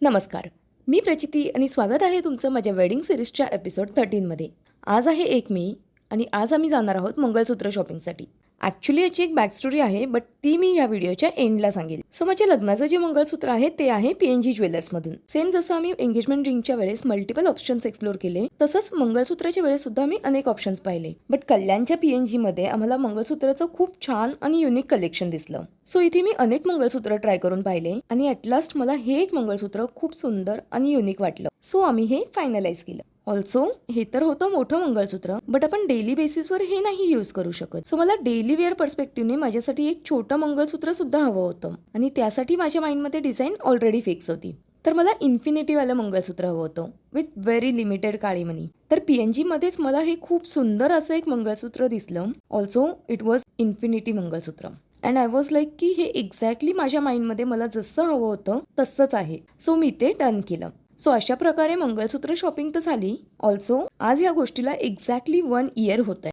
नमस्कार. मी प्रचिती आणि स्वागत आहे तुमचं माझ्या वेडिंग सिरीजच्या एपिसोड 13 मध्ये. आज आहे 1 मे आणि आज आम्ही जाणार आहोत मंगळसूत्र शॉपिंगसाठी. ॲक्च्युली याची एक बॅकस्टोरी आहे, बट ती मी या व्हिडिओच्या एंडला सांगेल. सो माझ्या लग्नाचं जे मंगळसूत्र आहे ते आहे PNG ज्वेलर्समधून. सेम जसं आम्ही एंगेजमेंट रिंगच्या वेळेस मल्टिपल ऑप्शन्स एक्सप्लोर केले, तसंच मंगळसूत्राच्या वेळेस सुद्धा मी अनेक ऑप्शन्स पाहिले. बट कल्याणच्या PNG मध्ये आम्हाला मंगळसूत्राचं खूप छान आणि युनिक कलेक्शन दिसलं. सो इथे मी अनेक मंगळसूत्र ट्राय करून पाहिले आणि ॲट लास्ट मला हे एक मंगळसूत्र खूप सुंदर आणि युनिक वाटलं. सो आम्ही हे फायनलाइज केलं. ऑल्सो हे तर होतं मोठं मंगळसूत्र, बट आपण डेली बेसिसवर हे नाही यूज करू शकत. सो मला डेली वेअर पर्स्पेक्टिव्हने माझ्यासाठी एक छोटं मंगळसूत्र सुद्धा हवं होतं आणि त्यासाठी माझ्या माइंडमध्ये डिझाईन ऑलरेडी फिक्स होती. तर मला इन्फिनिटीवालं मंगळसूत्र हवं होतं विथ व्हेरी लिमिटेड काळी मनी. तर PNG मध्येच मला हे खूप सुंदर असं एक मंगळसूत्र दिसलं. Also it was infinity mangalsutra and I was like की हे एक्झॅक्टली माझ्या माइंडमध्ये मला जसं हवं होतं तसंच आहे. सो मी ते डन केलं. सो अशा प्रकारे मंगळसूत्र शॉपिंग तर झाली. ऑल्सो आज ह्या गोष्टीला एक्झॅक्टली 1 इयर होत आहे.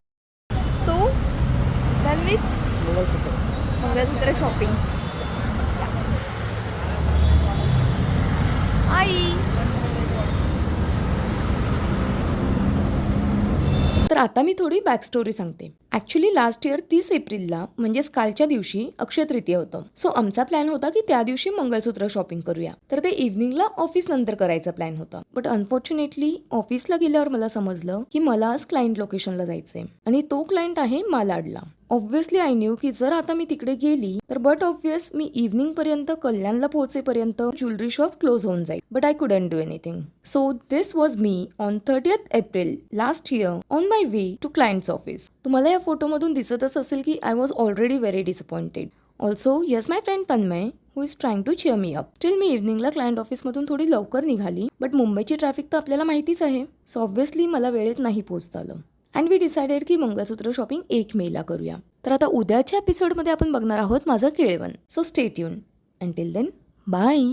So done with mangalsutra shopping. आई तर आता मी थोडी बॅक स्टोरी सांगते. ॲक्च्युली लास्ट इयर 30 एप्रिलला म्हणजेच कालच्या दिवशी अक्षय तृतीया होतं. सो आमचा प्लॅन होता की त्या दिवशी मंगळसूत्र शॉपिंग करूया. तर ते इव्हनिंगला ऑफिस नंतर करायचा प्लॅन होता. बट अनफॉर्च्युनेटली ऑफिसला गेल्यावर मला समजलं की मला आज क्लायंट लोकेशनला जायचंय आणि तो क्लायंट आहे मालाडला. ऑब्व्हियसली आय न्यू की जर आता मी तिकडे गेली तर बट ऑब्व्हियस मी इव्हनिंग पर्यंत कल्याणला पोहोचेपर्यंत ज्वेलरी शॉप क्लोज होऊन जाईल. But I couldn't do anything. So this was me on 30th April last year on my way to clients office. तुम्हाला या फोटोमधून दिसतच असेल की I was already very disappointed. Also yes my friend Tanmay who is trying to cheer me up. Still मी इव्हनिंगला client ऑफिसमधून थोडी लवकर निघाली, बट मुंबईची ट्रॅफिक तर आपल्याला माहितीच आहे. सो ऑब्व्हियसली मला वेळेत नाही पोहोचता आलं. अँड वी डिसाइडेड की मंगळसूत्र शॉपिंग 1 मेला करूया. तर आता उद्याच्या एपिसोडमध्ये आपण बघणार आहोत माझं केळवण. So stay tuned. Until then bye.